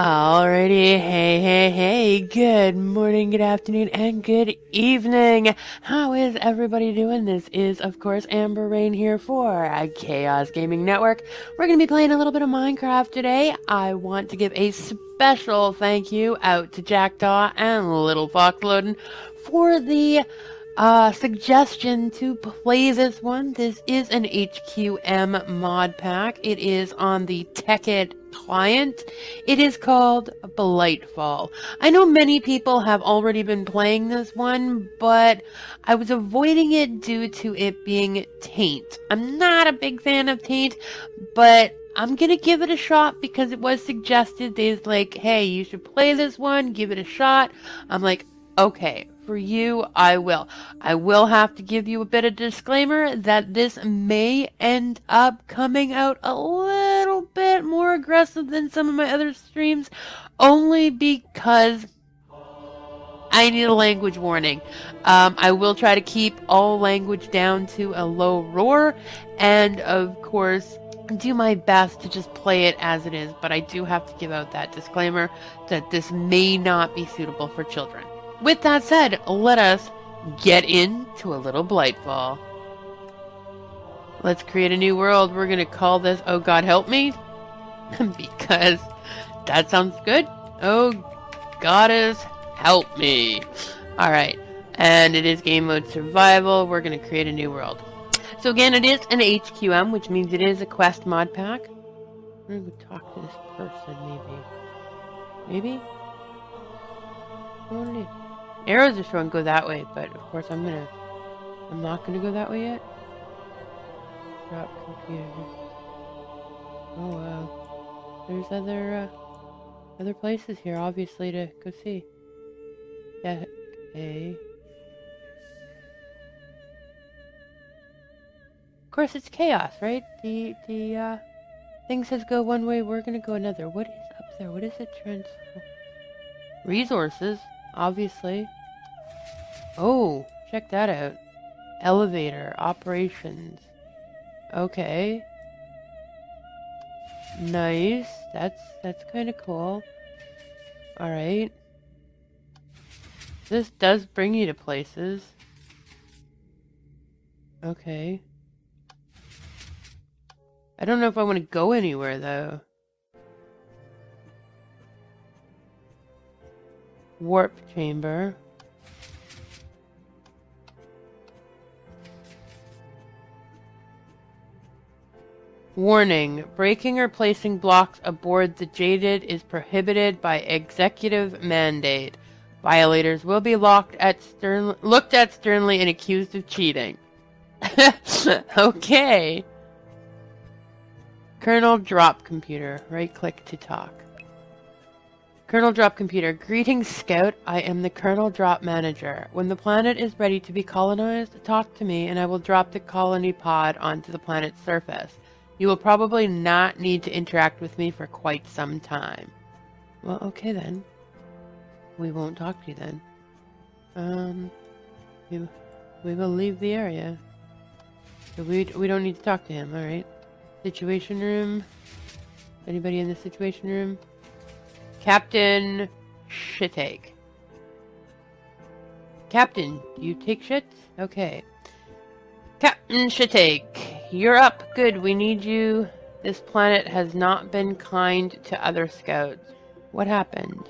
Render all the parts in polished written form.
Alrighty, hey, good morning, good afternoon, and good evening. How is everybody doing? This is, of course, Amber Rain here for Chaos Gaming Network. We're going to be playing a little bit of Minecraft today. I want to give a special thank you out to Jakdaw and Little FoxLaudens for the suggestion to play this one. This is an HQM mod pack. It is on the Technic client. It is called BlightFall. I know many people have already been playing this one, but I was avoiding it due to it being taint. I'm not a big fan of taint, but I'm gonna give it a shot because it was suggested. They's like, hey, you should play this one, give it a shot. I'm like, okay. For you, I will. I will have to give you a bit of disclaimer that this may end up coming out a little bit more aggressive than some of my other streams, only because I need a language warning. I will try to keep all language down to a low roar, and of course, do my best to just play it as it is, but I do have to give out that disclaimer that this may not be suitable for children. With that said, let us get into a little BlightFall. Let's create a new world. We're going to call this Oh God Help Me, because that sounds good. Oh Goddess Help Me. Alright, and it is game mode survival. We're going to create a new world. So again, it is an HQM, which means it is a quest mod pack. I'm going to talk to this person, maybe. What do you do? Arrows are showing go that way, but of course I'm not gonna go that way yet. Drop computer. Oh wow. There's other places here, obviously, to go see. Yeah, okay. Of course it's chaos, right? The thing says go one way, we're gonna go another. What is up there? What is it? Resources. Obviously. Oh, check that out. Elevator, operations. Okay. Nice. That's kind of cool. Alright. This does bring you to places. Okay. I don't know if I want to go anywhere, though. Warp chamber. Warning. Breaking or placing blocks aboard the Jaded is prohibited by executive mandate. Violators will be looked at sternly and accused of cheating. Okay. Kernel drop computer. Right click to talk. Kernel Drop Computer. Greetings, Scout. I am the Kernel Drop Manager. When the planet is ready to be colonized, talk to me and I will drop the colony pod onto the planet's surface. You will probably not need to interact with me for quite some time. Well, okay then. We won't talk to you then. We will leave the area. So we don't need to talk to him, alright. Situation room. Anybody in the situation room? Captain Shitake. Captain, do you take shits? Okay. Captain Shitake, you're up. Good, we need you. This planet has not been kind to other scouts. What happened?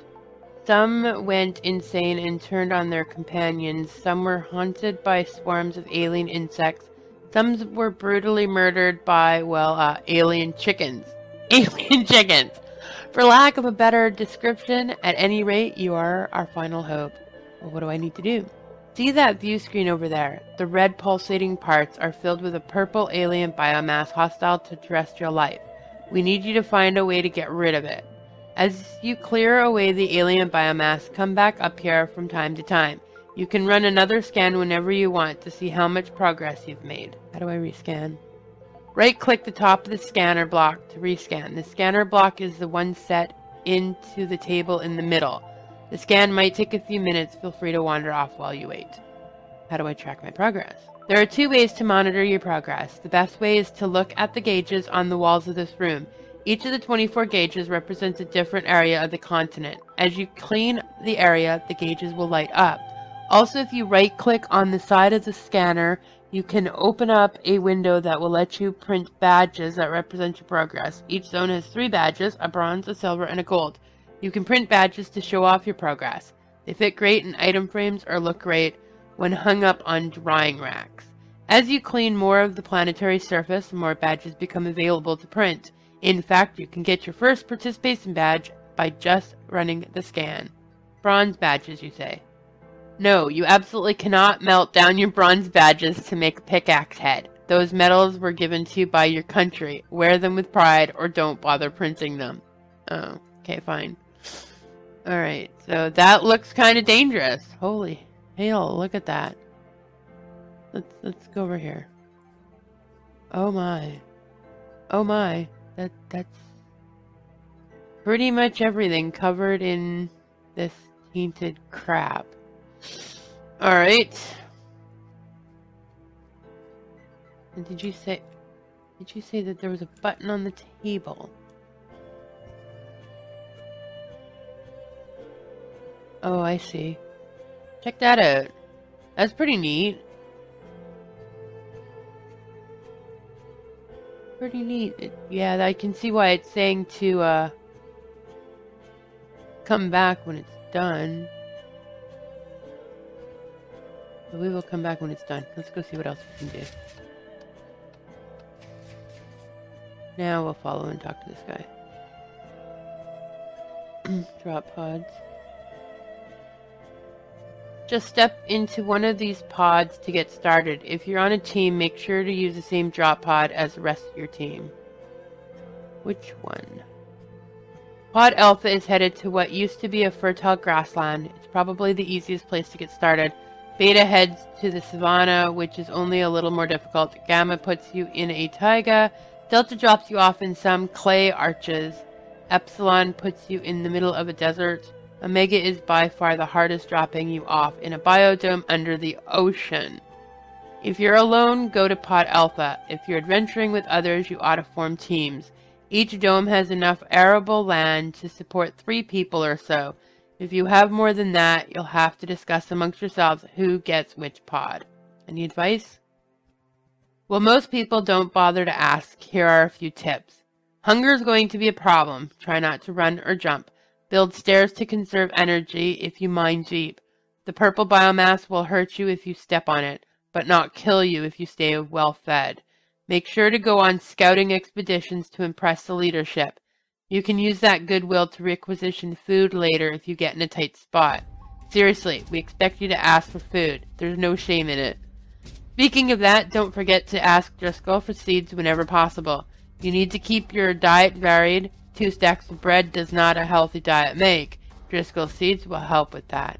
Some went insane and turned on their companions. Some were haunted by swarms of alien insects. Some were brutally murdered by, well, alien chickens. Alien chickens! For lack of a better description, at any rate, you are our final hope. Well, what do I need to do? See that view screen over there? The red pulsating parts are filled with a purple alien biomass hostile to terrestrial life. We need you to find a way to get rid of it. As you clear away the alien biomass, come back up here from time to time. You can run another scan whenever you want to see how much progress you've made. How do I rescan? Right-click the top of the scanner block to rescan. The scanner block is the one set into the table in the middle. The scan might take a few minutes. Feel free to wander off while you wait. How do I track my progress? There are two ways to monitor your progress. The best way is to look at the gauges on the walls of this room. Each of the 24 gauges represents a different area of the continent. As you clean the area, the gauges will light up. Also, if you right-click on the side of the scanner, you can open up a window that will let you print badges that represent your progress. Each zone has 3 badges, a bronze, a silver, and a gold. You can print badges to show off your progress. They fit great in item frames or look great when hung up on drying racks. As you clean more of the planetary surface, more badges become available to print. In fact, you can get your first participation badge by just running the scan. Bronze badges, you say? No, you absolutely cannot melt down your bronze badges to make a pickaxe head. Those medals were given to you by your country. Wear them with pride or don't bother printing them. Oh, okay, fine. Alright, so that looks kind of dangerous. Holy hell, look at that. Let's go over here. Oh my. Oh my. That's pretty much everything covered in this tainted crap. Alright. And did you say that there was a button on the table? Oh, I see. Check that out. That's pretty neat. Pretty neat. Yeah, I can see why it's saying to come back when it's done. But we will come back when it's done. Let's go see what else we can do. Now we'll follow and talk to this guy. Drop pods. Just step into one of these pods to get started. If you're on a team, make sure to use the same drop pod as the rest of your team. Which one? Pod Alpha is headed to what used to be a fertile grassland. It's probably the easiest place to get started. Beta heads to the savannah, which is only a little more difficult. Gamma puts you in a taiga. Delta drops you off in some clay arches. Epsilon puts you in the middle of a desert. Omega is by far the hardest, dropping you off in a biodome under the ocean. If you're alone, go to Pod Alpha. If you're adventuring with others, you ought to form teams. Each dome has enough arable land to support 3 people or so. If you have more than that, you'll have to discuss amongst yourselves who gets which pod. Any advice? Well, most people don't bother to ask. Here are a few tips. Hunger is going to be a problem. Try not to run or jump. Build stairs to conserve energy if you mine deep. The purple biomass will hurt you if you step on it, but not kill you if you stay well fed. Make sure to go on scouting expeditions to impress the leadership. You can use that goodwill to requisition food later if you get in a tight spot. Seriously, we expect you to ask for food. There's no shame in it. Speaking of that, don't forget to ask Driscoll for seeds whenever possible. You need to keep your diet varied. 2 stacks of bread does not a healthy diet make. Driscoll seeds will help with that.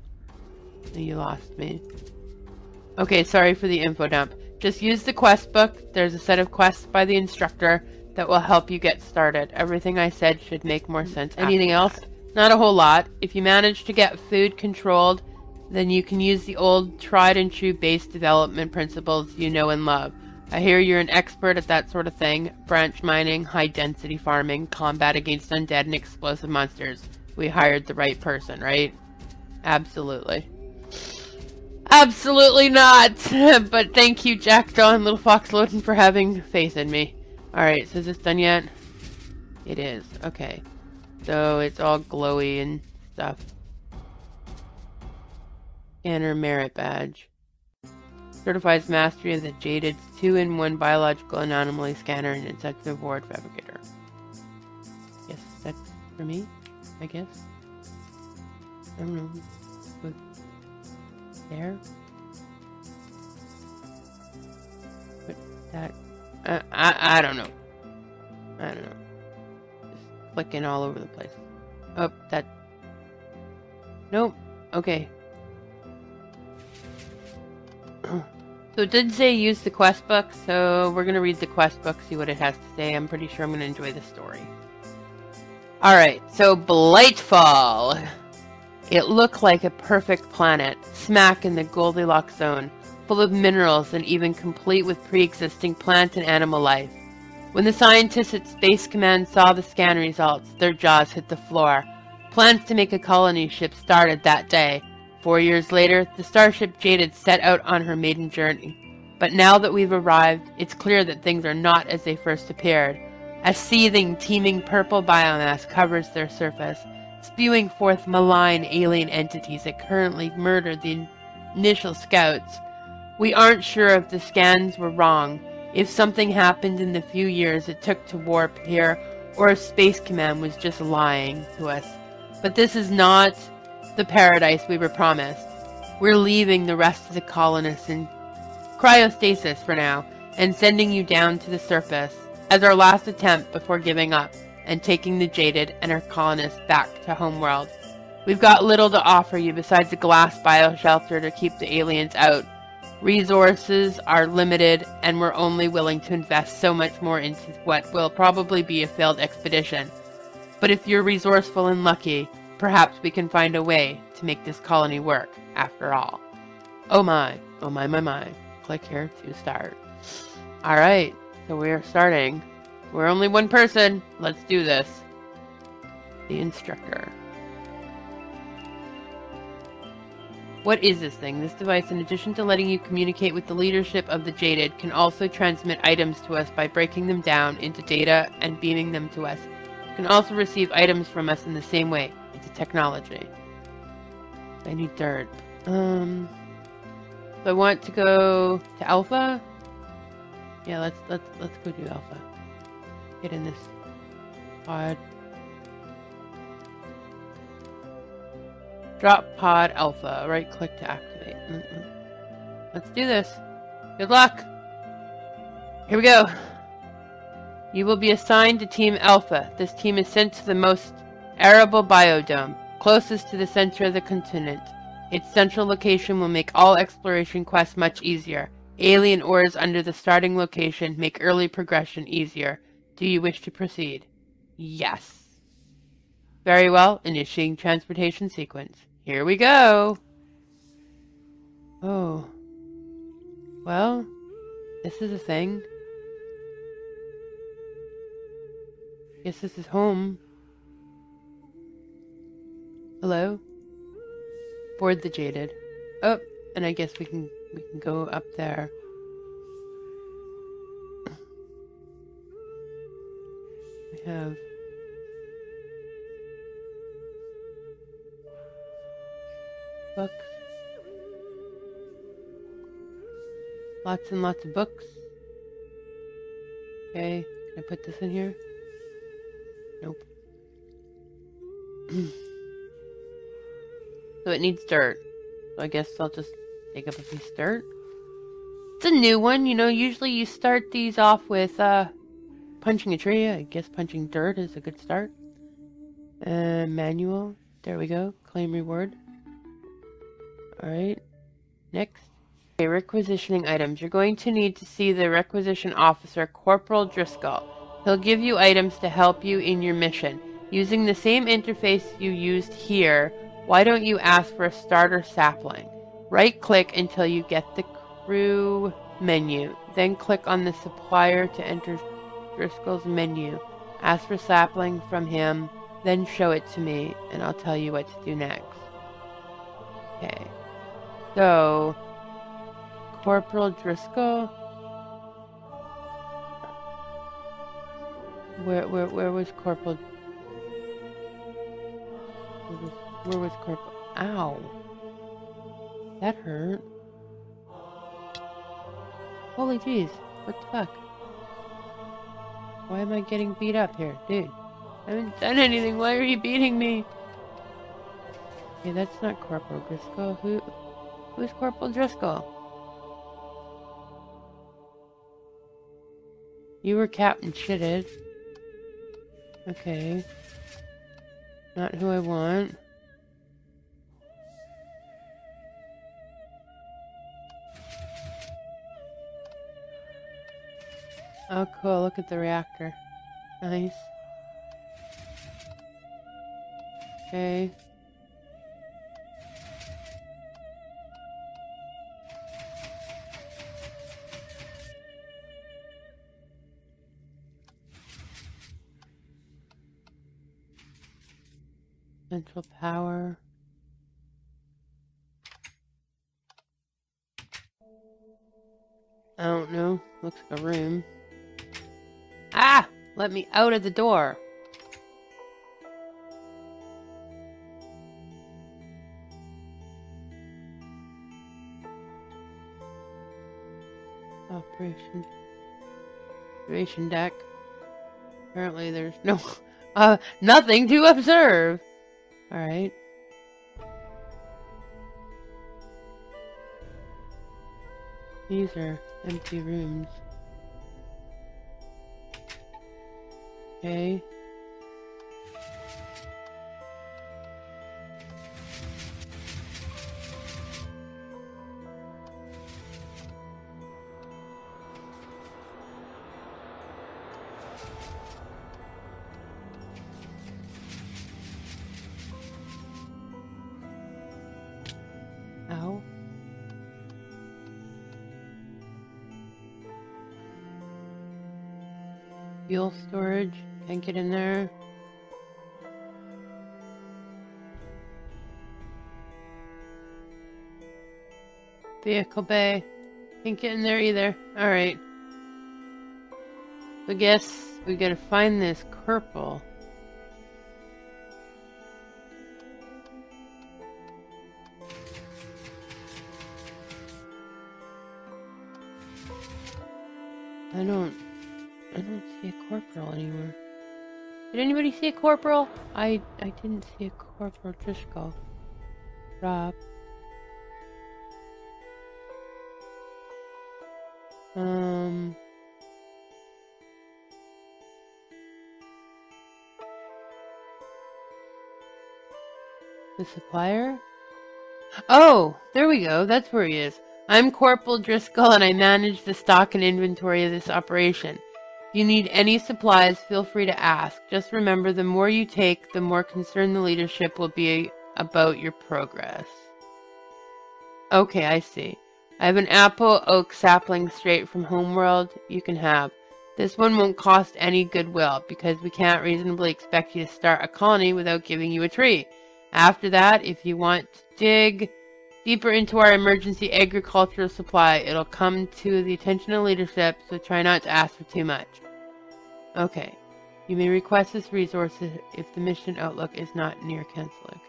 You lost me. Okay, sorry for the info dump. Just use the quest book. There's a set of quests by the instructor that will help you get started. Everything I said should make more sense. Anything else? Not a whole lot. If you manage to get food controlled, then you can use the old tried and true base development principles you know and love. I hear you're an expert at that sort of thing. Branch mining, high-density farming, combat against undead and explosive monsters. We hired the right person, right? Absolutely. Absolutely not! But thank you, Jakdaw and Little FoxLaudens, for having faith in me. Alright, so is this done yet? It is. Okay. So it's all glowy and stuff. Scanner merit badge. Certifies mastery of the Jaded's 2-in-1 biological anomaly scanner and insensitive ward fabricator. Yes, that's for me, I guess. I don't know. But there? But that... I don't know. I don't know. Just clicking all over the place. Oh, that... Nope. Okay. So it did say use the quest book, so we're going to read the quest book, see what it has to say. I'm pretty sure I'm going to enjoy the story. Alright, so BlightFall. It looked like a perfect planet, smack in the Goldilocks zone, full of minerals and even complete with pre-existing plant and animal life. When the scientists at Space Command saw the scan results, their jaws hit the floor. Plans to make a colony ship started that day. 4 years later, the starship Jaded set out on her maiden journey. But now that we've arrived, it's clear that things are not as they first appeared. A seething, teeming purple biomass covers their surface, spewing forth malign alien entities that currently murdered the initial scouts. We aren't sure if the scans were wrong, if something happened in the few years it took to warp here, or if Space Command was just lying to us. But this is not the paradise we were promised. We're leaving the rest of the colonists in cryostasis for now, and sending you down to the surface as our last attempt before giving up and taking the Jaded and our colonists back to homeworld. We've got little to offer you besides a glass bioshelter to keep the aliens out. Resources are limited, and we're only willing to invest so much more into what will probably be a failed expedition. But if you're resourceful and lucky, perhaps we can find a way to make this colony work, after all. Oh my, oh my, my, my. Click here to start. Alright, so we are starting. We're only one person. Let's do this. The instructor. What is this thing? This device, in addition to letting you communicate with the leadership of the Jaded, can also transmit items to us by breaking them down into data and beaming them to us. It can also receive items from us in the same way. It's a technology. I need dirt. So I want to go to Alpha. Yeah, let's go do Alpha. Get in this pod. Drop pod Alpha. Right click to activate. Let's do this. Good luck. Here we go. You will be assigned to Team Alpha. This team is sent to the most arable biodome, closest to the center of the continent. Its central location will make all exploration quests much easier. Alien ores under the starting location make early progression easier. Do you wish to proceed? Yes. Very well. Initiating transportation sequence. Here we go. Oh. Well, this is a thing. Guess this is home. Hello? Board the Jaded. Oh, and I guess we can go up there. We have books. Lots and lots of books. Okay, can I put this in here? Nope. So it needs dirt. So I guess I'll just take up a piece of dirt. It's a new one, you know, usually you start these off with punching a tree. I guess punching dirt is a good start. Manual. There we go. Claim reward. Alright. Next. Okay, requisitioning items. You're going to need to see the requisition officer, Corporal Driscoll. He'll give you items to help you in your mission. Using the same interface you used here, why don't you ask for a starter sapling? Right-click until you get the crew menu. Then click on the supplier to enter Driscoll's menu. Ask for sapling from him, then show it to me, and I'll tell you what to do next. Okay. So, Corporal Driscoll? Where was Corporal? Where was Corporal? Ow. That hurt. Holy jeez. What the fuck? Why am I getting beat up here? Dude. I haven't done anything. Why are you beating me? Okay, that's not Corporal Driscoll. Who's Corporal Driscoll? You were Captain Shitted. Okay. Not who I want. Oh, cool. Look at the reactor. Nice. Okay. Central power. I don't know. Looks like a room. Ah! Let me out of the door. Operation deck. Apparently there's no nothing to observe. Alright. These are empty rooms. Okay. Ow. Fuel storage. Can't get in there. Vehicle bay. Can't get in there either. Alright. I guess we gotta find this corporal. I don't see a corporal anywhere. Did anybody see a corporal? I didn't see a corporal. Driscoll. Rob. The supplier? Oh, there we go. That's where he is. I'm Corporal Driscoll and I manage the stock and inventory of this operation. If you need any supplies, feel free to ask. Just remember, the more you take, the more concerned the leadership will be about your progress. Okay, I see. I have an apple oak sapling straight from Homeworld you can have. This one won't cost any goodwill, because we can't reasonably expect you to start a colony without giving you a tree. After that, if you want to dig deeper into our emergency agricultural supply, it'll come to the attention of leadership, so try not to ask for too much. Okay. You may request this resource if the mission outlook is not near cancel. Okay.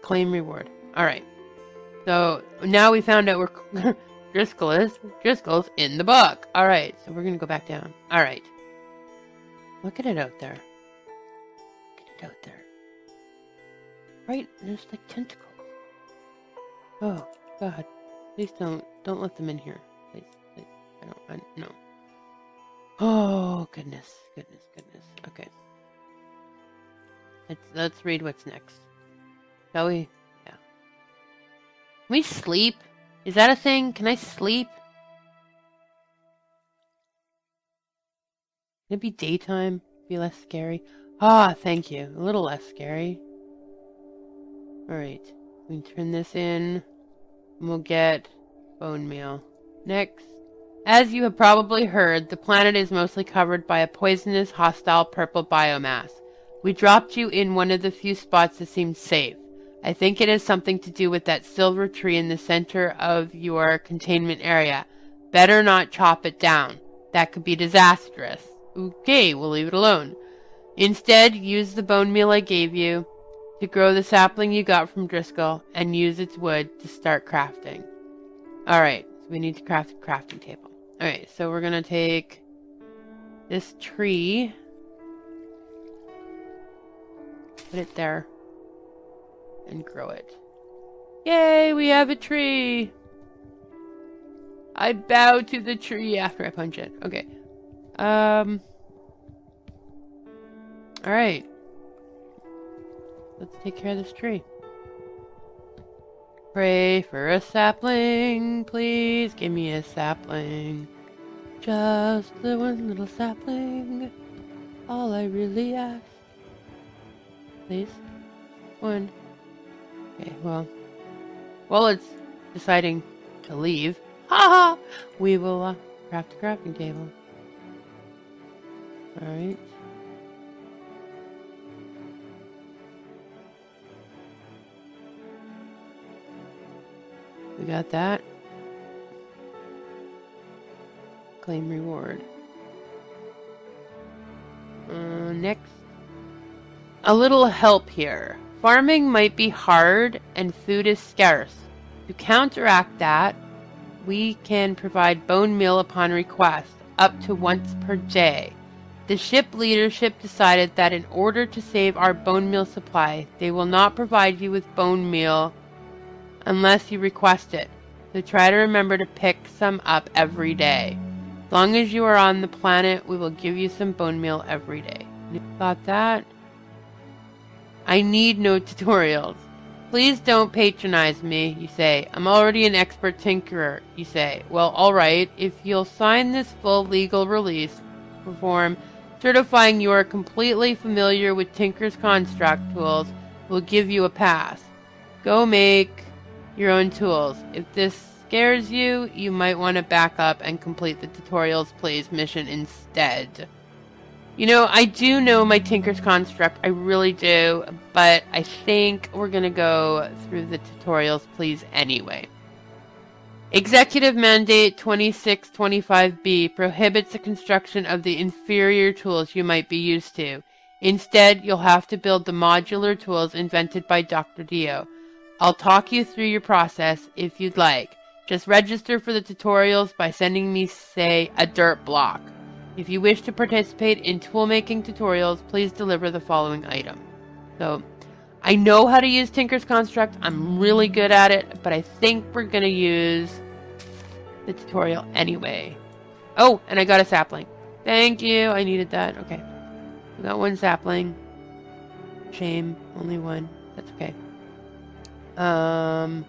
Claim reward. Alright. So, now we found out where Driscoll's in the book. Alright, so we're gonna go back down. Alright. Look at it out there. Look at it out there. Right, there's like tentacles. Oh, God. Please don't let them in here. Please. No. Oh, goodness. Okay. Let's read what's next. Shall we? Yeah. Can we sleep? Is that a thing? Can I sleep? Can it be daytime? Be less scary? Ah, thank you. A little less scary. Alright. We can turn this in. And we'll get bone meal. Next. As you have probably heard, the planet is mostly covered by a poisonous, hostile purple biomass. We dropped you in one of the few spots that seemed safe. I think it has something to do with that silver tree in the center of your containment area. Better not chop it down. That could be disastrous. Okay, we'll leave it alone. Instead, use the bone meal I gave you to grow the sapling you got from Driscoll and use its wood to start crafting. Alright, so we need to craft a crafting table. Alright, so we're gonna take this tree, put it there, and grow it. Yay, we have a tree! I bow to the tree after I punch it. Okay. Alright. Let's take care of this tree. Pray for a sapling, please give me a sapling. Just the one little sapling, all I really ask. Please. One. Okay, well, it's deciding to leave. Haha! We will craft a crafting table. Alright. We got that. Claim reward. Next. A little help here. Farming might be hard and food is scarce. To counteract that, we can provide bone meal upon request, up to once per day. The ship leadership decided that in order to save our bone meal supply, they will not provide you with bone meal unless you request it. So try to remember to pick some up every day. As long as you are on the planet, we will give you some bone meal every day. Got that? I need no tutorials. Please don't patronize me, you say. I'm already an expert tinkerer, you say. Well, alright, if you'll sign this full legal release form certifying you are completely familiar with Tinker's construct tools, we'll give you a pass. Go make your own tools. If this scares you, you might want to back up and complete the tutorials please mission instead. You know, I do know my Tinker's Construct, I really do, but I think we're going to go through the tutorials please anyway. Executive Mandate 2625B prohibits the construction of the inferior tools you might be used to. Instead, you'll have to build the modular tools invented by Dr. Dio. I'll talk you through your process if you'd like. Just register for the tutorials by sending me, say, a dirt block. If you wish to participate in toolmaking tutorials, please deliver the following item. So, I know how to use Tinker's Construct. I'm really good at it, but I think we're going to use the tutorial anyway. Oh, and I got a sapling. Thank you. I needed that. Okay. We got one sapling. Shame. Only one. That's okay. I'm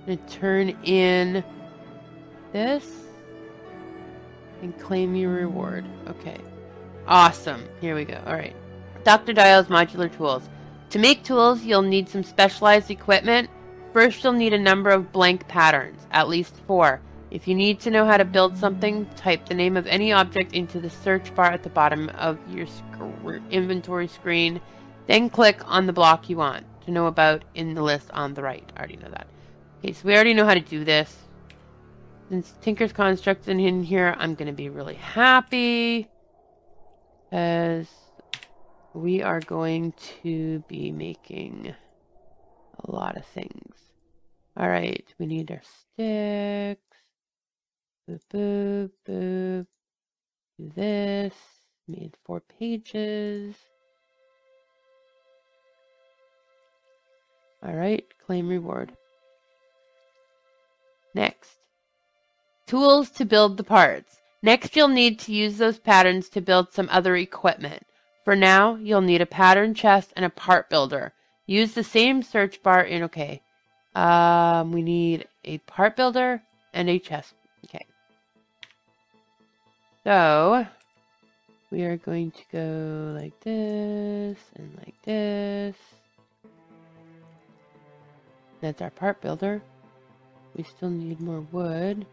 going to turn in this and claim your reward. Okay. Awesome. Here we go. All right. Dr. Dial's modular tools. To make tools, you'll need some specialized equipment. First, you'll need a number of blank patterns, at least 4. If you need to know how to build something, type the name of any object into the search bar at the bottom of your inventory screen, then click on the block you want to know about in the list on the right. I already know that. Okay, so we already know how to do this. Since Tinker's Construct's in here, I'm going to be really happy as we are going to be making a lot of things. Alright, we need our sticks. Boop, boop, boop. Do this. Made 4 pages. Alright, claim reward. Next. Tools to build the parts. Next, you'll need to use those patterns to build some other equipment. For now, you'll need a pattern chest and a part builder. Use the same search bar in OK. We need a part builder and a chest. Okay. So, we are going to go like this and like this. That's our part builder. We still need more wood.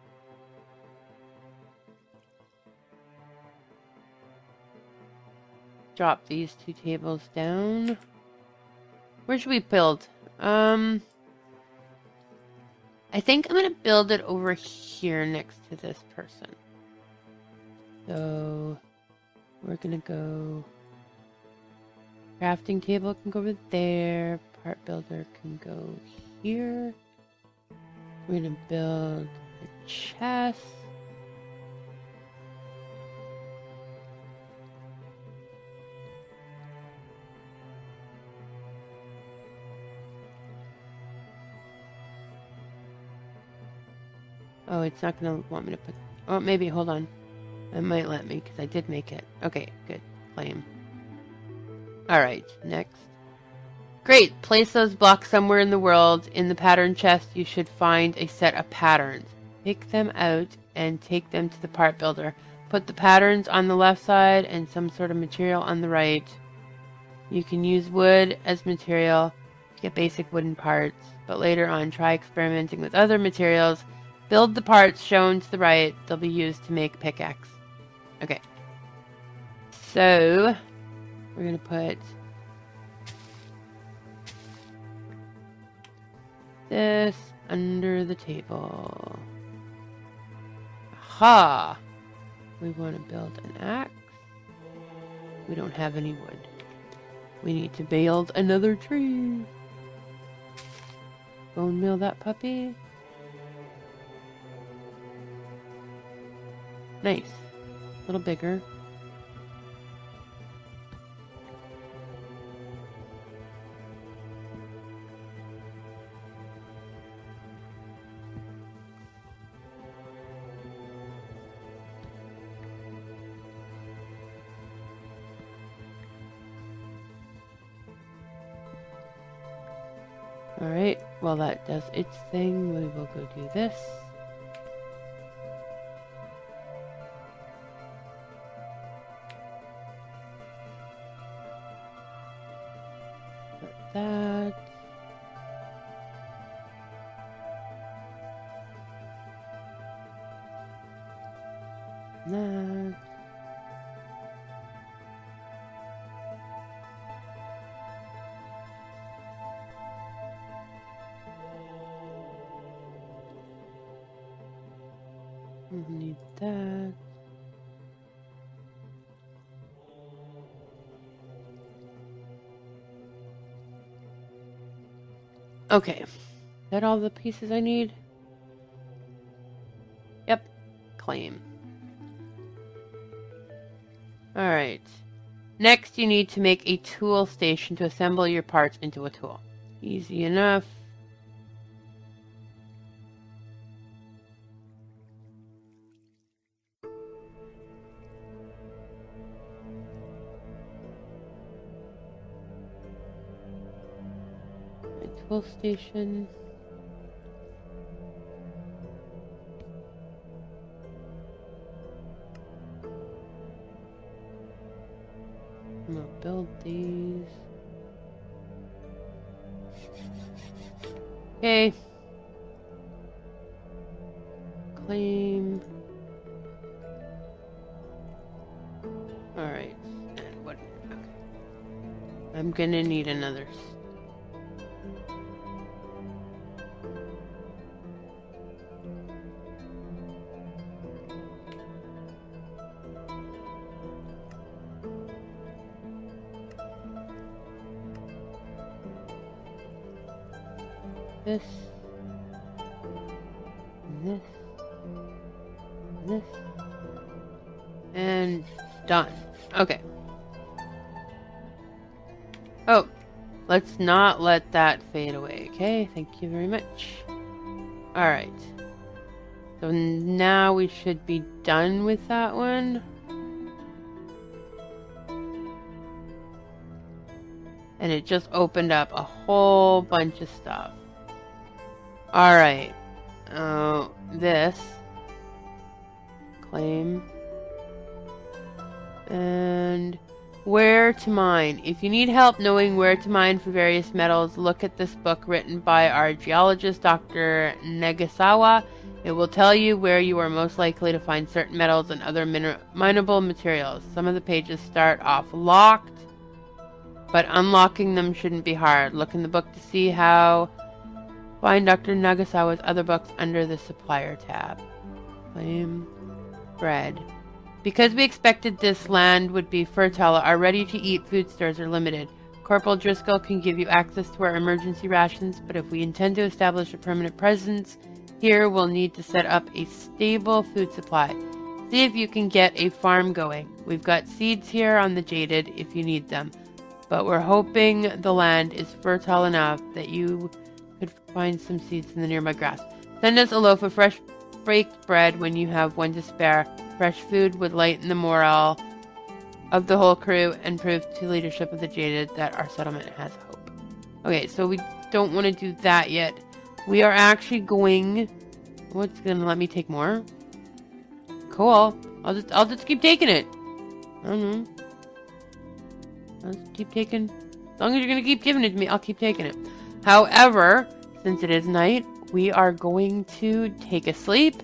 Drop these 2 tables down. Where should we build? I think I'm going to build it over here next to this person. So we're going to go... Crafting table can go over there. Part builder can go here. We're going to build a chest. Oh, it's not going to want me to put... Oh, maybe, hold on. It might let me, because I did make it. Okay, good. Claim. Alright, next. Great! Place those blocks somewhere in the world. In the pattern chest, you should find a set of patterns. Pick them out and take them to the part builder. Put the patterns on the left side and some sort of material on the right. You can use wood as material to get basic wooden parts, but later on try experimenting with other materials. Build the parts shown to the right. They'll be used to make pickaxe. Okay. So, we're going to put this under the table. Aha! We want to build an axe. We don't have any wood. We need to build another tree. Bone meal that puppy. Nice. A little bigger. Alright, while that does its thing, we will go do this. Put that. That. Need that. Okay. Is that all the pieces I need? Yep. Claim. Alright. Next, you need to make a tool station to assemble your parts into a tool. Easy enough. Tool station. I'm gonna build these. Okay. Claim. Alright. And what? I'm gonna need another. This, and this, and done. Okay. Oh, let's not let that fade away, okay? Thank you very much. Alright. So now we should be done with that one. And it just opened up a whole bunch of stuff. Alright. This. Claim. And where to mine. If you need help knowing where to mine for various metals, look at this book written by our geologist, Dr. Nagasawa. It will tell you where you are most likely to find certain metals and other mineable materials. Some of the pages start off locked, but unlocking them shouldn't be hard. Look in the book to see how. Find Dr. Nagasawa's other books under the supplier tab. Claim. Bread. Because we expected this land would be fertile, our ready-to-eat food stores are limited. Corporal Driscoll can give you access to our emergency rations, but if we intend to establish a permanent presence here, we'll need to set up a stable food supply. See if you can get a farm going. We've got seeds here on the Jaded if you need them, but we're hoping the land is fertile enough that you could find some seeds in the nearby grass. Send us a loaf of fresh baked bread when you have one to spare. Fresh food would lighten the morale of the whole crew and prove to leadership of the Jaded that our settlement has hope. Okay, so we don't want to do that yet. We are actually going... What's gonna let me take more? Cool. I'll just keep taking it. I don't know. I'll just keep taking... As long as you're gonna keep giving it to me, I'll keep taking it. However, since it is night, we are going to take a sleep,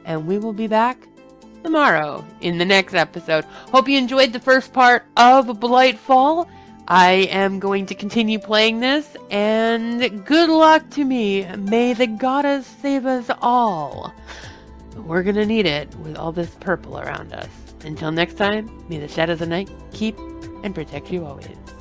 and we will be back tomorrow in the next episode. Hope you enjoyed the first part of BlightFall. I am going to continue playing this, and good luck to me. May the goddess save us all. We're gonna need it with all this purple around us. Until next time, may the shadows of night keep and protect you always.